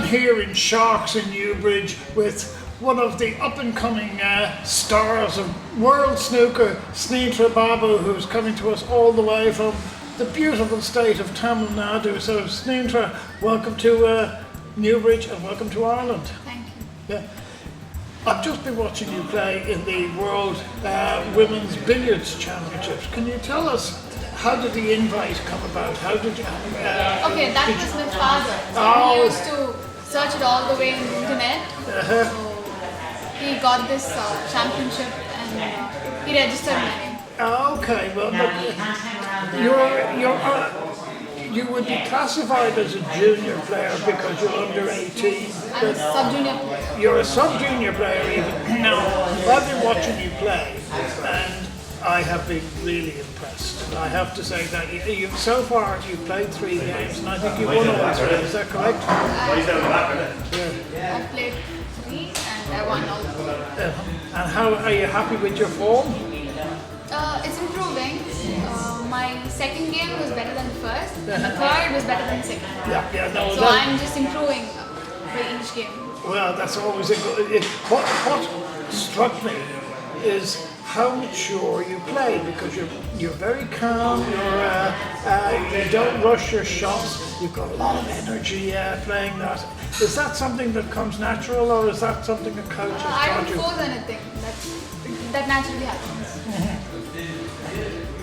here in Sharkx in Newbridge with one of the up-and-coming stars of world snooker, Snenthra Babu, who's coming to us all the way from the beautiful state of Tamil Nadu. So Snenthra, welcome to Newbridge and welcome to Ireland. Thank you. Yeah. I've just been watching you play in the World Women's Billiards Championships. Can you tell us, how did the invite come about? How did you... Okay, that was my father. Oh. He used to search it all the way on the internet. So he got this championship and he registered my name. Okay, well, you would be classified as a junior player because you're under 18. I'm a sub-junior player. You're a sub-junior player even. Now, I've been watching you play and I have been really impressed. I have to say that so far you've played 3 games and I think you won all 3. Is that correct? I played 3 and I won all 3. And how are you happy with your form? It's improving. My second game was better than the first, and the third was better than the second. So I'm just improving for each game. Well, that's always a good... What struck me is how mature you play, because you're very calm, you don't rush your shots, you've got a lot of energy playing that. Is that something that comes natural, or is that something a coach has I taught you? don't force anything. That naturally happens.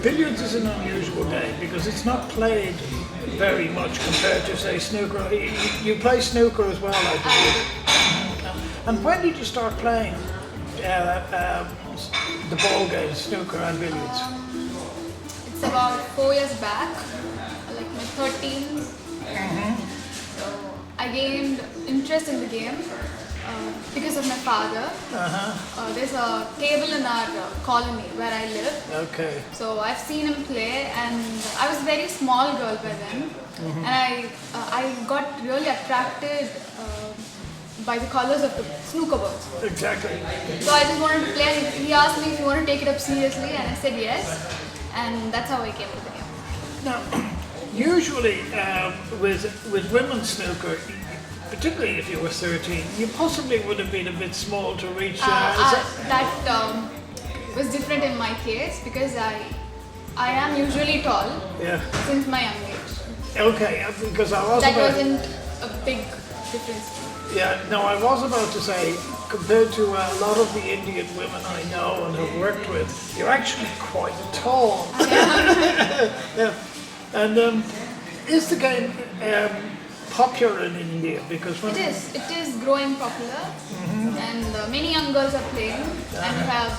Billiards is an unusual game because it's not played very much compared to, say, snooker. You play snooker as well, I believe. And when did you start playing the ball games, snooker and billiards? It's about 4 years back, like my 13th. So I gained interest in the game because of my father. There's a table in our colony where I live. Okay. So I've seen him play, and I was a very small girl by then, and I got really attracted by the colors of the snooker boards. Exactly. So I just wanted to play, and he asked me if you want to take it up seriously, and I said yes, and that's how I came to the game. Now, usually with women's snooker, particularly if you were 13, you possibly would have been a bit small to reach... that was different in my case because I am usually tall since my young age. Okay, because I was That wasn't a big difference. Yeah, no, I was about to say, compared to a lot of the Indian women I know and have worked with, you're actually quite tall. Yeah. And is the game popular in India? Because when it is growing popular, and many young girls are playing, and we have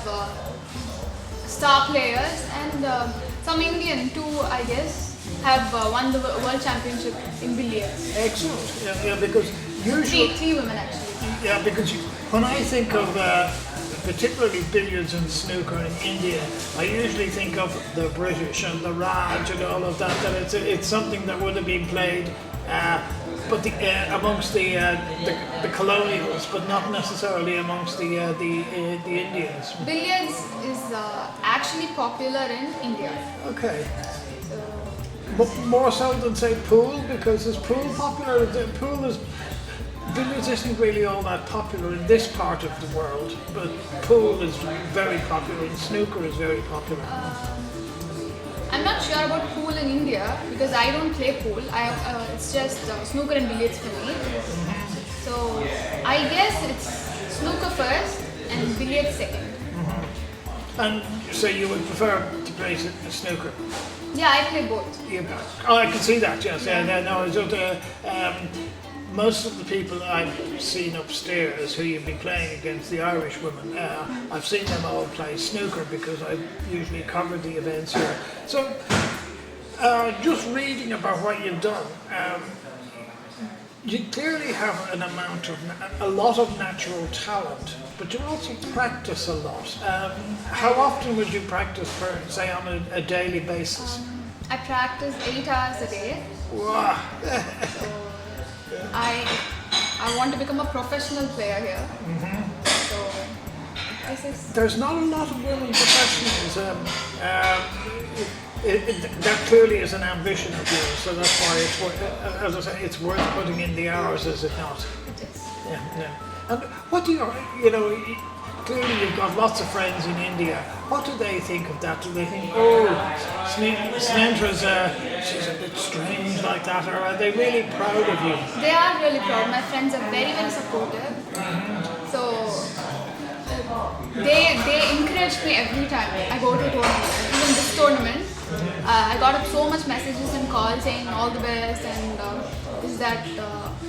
star players, and some Indian too, I guess, have won the world championship in billiards. Excellent. Yeah, because usually... Three women actually. Yeah, because when I think of particularly billiards and snooker in India, I usually think of the British and the Raj and all of that, that it's something that would have been played but amongst the colonials, but not necessarily amongst the Indians. Billiards is actually popular in India. Okay. But more so than, say, pool, because is pool popular? Billiards isn't really all that popular in this part of the world, but pool is very popular and snooker is very popular. I'm not sure about pool in India because I don't play pool. It's just snooker and billiards for me. So I guess it's snooker first and billiards second. And so you would prefer to play snooker? Yeah, I play both. I can see that, yes. Most of the people I've seen upstairs who you've been playing against, the Irish women, I've seen them all play snooker because I usually cover the events here. So, just reading about what you've done, you clearly have a lot of natural talent, but you also practice a lot. How often would you practice, say, on a daily basis? I practice 8 hours a day. Wow. I want to become a professional player here. So this is... There's not a lot of women professionals. that clearly is an ambition of yours, so that's why it's worth, as I say, it's worth putting in the hours, is it not? It is. Yeah, yeah. And what do you know, clearly you've got lots of friends in India. What do they think of that? Do they think, oh, Snenthra's, she's a bit strange like that, or are they really proud of you? They are really proud. My friends are very, very supportive. So they encourage me every time I go to a tournament. Even this tournament, I got so much messages and calls saying all the best and is that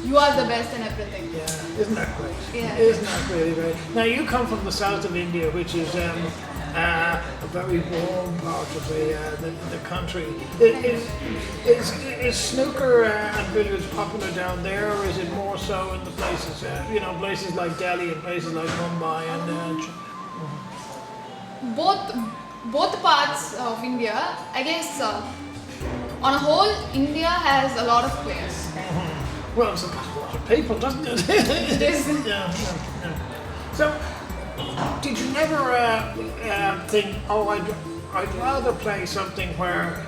you are the best and everything. Yeah, isn't that great? Yeah. Isn't that really great? Now you come from the south of India, which is a very warm part of the country. Is snooker and billiards popular down there, or is it more so in the places, places like Delhi and places like Mumbai and? Both parts of India, I guess. On a whole, India has a lot of players. Well, it's got a lot of people, doesn't it? It is. Yeah. So, did you never think, oh, I'd rather play something where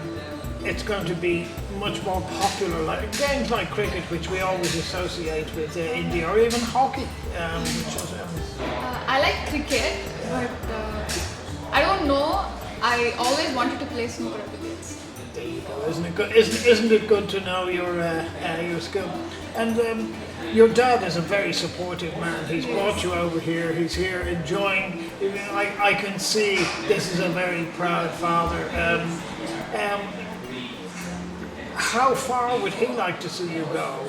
it's going to be much more popular, like games like cricket, which we always associate with India, or even hockey, which is. I like cricket, but I don't know. I always wanted to play snooker and billiards. There you go. Isn't it good? Isn't it good to know your skill? And your dad is a very supportive man. He's brought you over here. He's here enjoying. I can see this is a very proud father. How far would he like to see you go?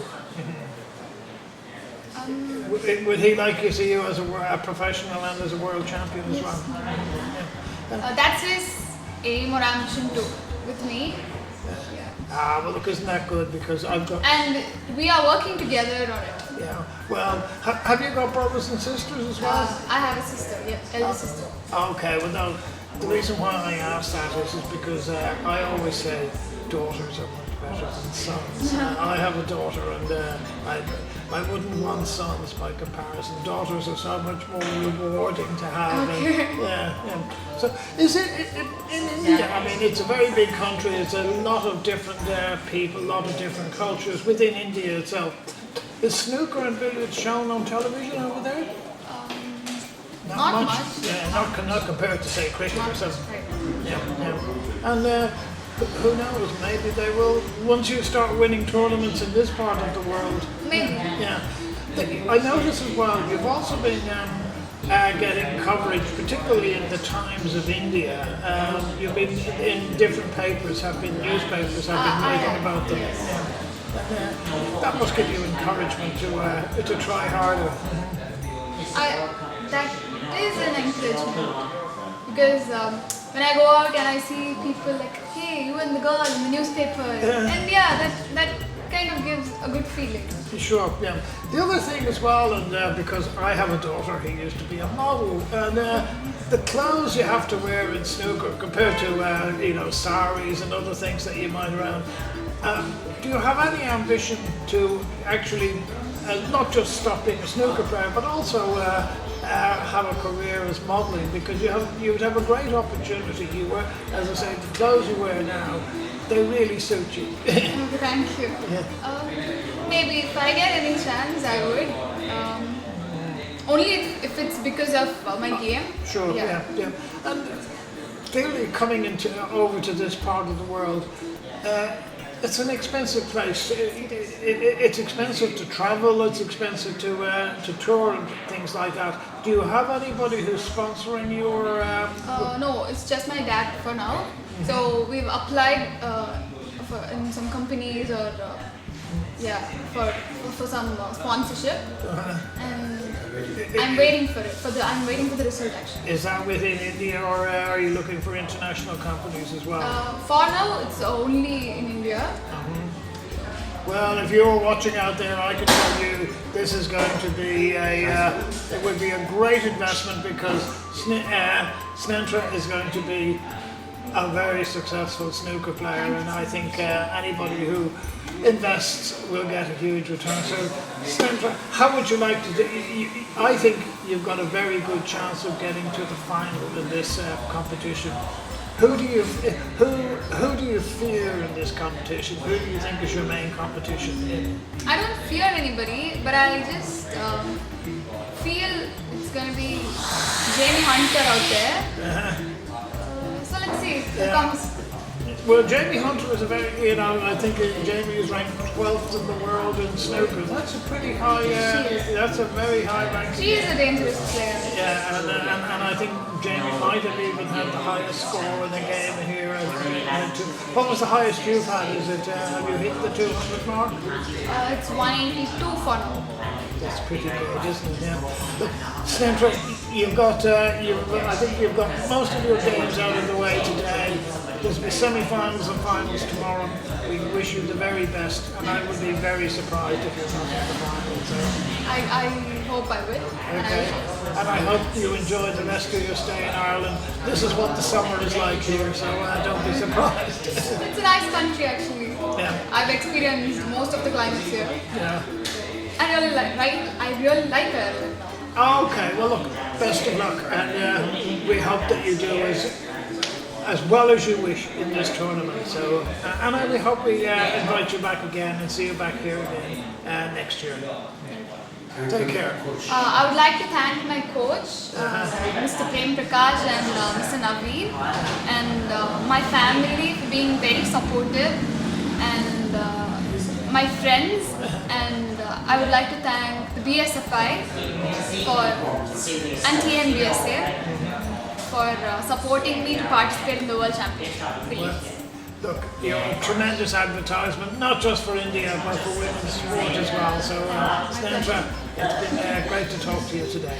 Would he like to see you as a professional and as a world champion as well? Yeah. That's his aim or ambition too, with me. Ah, well, look, isn't that good? Because I've got. And we are working together on it. Yeah. Well, have you got brothers and sisters as well? I have a sister, elder sister. Okay. Well, no. The reason why I ask that is because I always say daughters are much better than sons. I have a daughter, and I wouldn't want sons by comparison. Daughters are so much more rewarding to have. Okay. And, yeah. So, is it in India? I mean, it's a very big country. It's a lot of different people, a lot of different cultures within India itself. Is snooker and billiards shown on television over there? Not much. Yeah, not compared to say cricket or something. Right. Yeah. And who knows? Maybe they will. Once you start winning tournaments in this part of the world. Maybe. Yeah. I notice as well. You've also been getting coverage, particularly in the Times of India. You've been in different papers. Newspapers have been writing about them. Yeah. And, that must give you encouragement to try harder. That is an encouragement because when I go out and I see people like, hey, you and the girl in the newspaper, and that kind of gives a good feeling. Sure, yeah. The other thing as well, and because I have a daughter who used to be a model, and the clothes you have to wear in snooker compared to saris and other things that you might around. Do you have any ambition to actually not just stop being a snooker player, but also have a career as modelling? Because you would have a great opportunity. You wear, as I say, the clothes you wear now, they really suit you. Thank you. Yeah. Maybe if I get any chance, I would. Only if it's because of my game. Sure. Yeah. And clearly, coming over to this part of the world. It's an expensive place. It's expensive to travel. It's expensive to tour and things like that. Do you have anybody who's sponsoring you, or? No, it's just my dad for now. So we've applied in some companies or for some sponsorship, and I'm waiting for it. I'm waiting for the result actually. Is that within India, or are you looking for international companies as well? For now, it's only in India. Well, if you're watching out there, I can tell you this is going to be it would be a great investment, because Snenthra is going to be a very successful snooker player, and I think anybody who invests will get a huge return. So, Snenthra, how would you like to do? I think you've got a very good chance of getting to the final in this competition. who do you fear in this competition? Who do you think is your main competition? I don't fear anybody, but I just feel it's gonna be Jamie Hunter out there. So let's see who comes. Well, Jamie Hunter is a very, I think Jamie is ranked 12th in the world in snooker. That's a pretty high, that's a very high rank. She is a dangerous player. Yeah, and I think Jamie might have even had the highest score in the game here. What was the highest you've had? Is it, have you hit the 200 mark? It's 182 for now. That's pretty good, isn't it? Yeah. Snenthra, you've got, I think you've got most of your games out of the way today. There's be semi-finals and finals tomorrow. We wish you the very best, and I would be very surprised if you're not in the finals. So. I hope I will. Okay. And I hope you enjoy the rest of your stay in Ireland. This is what the summer is like here, so don't be surprised. It's a nice country actually. Yeah. I've experienced most of the climates here. Yeah. I really like Ireland now. Okay, well look, best of luck, and we hope that you do as well as you wish in this tournament. So, and we hope we invite you back again and see you back here again next year. Take care. I would like to thank my coach, Mr. Prem Prakash and Mr. Naveen, and my family for being very supportive, and my friends, and I would like to thank the BSFI and TNBSA for supporting me to participate in the World Championship. Look, you're a tremendous advertisement, not just for India, but for women's sport as well. So, Snenthra, it's been great to talk to you today.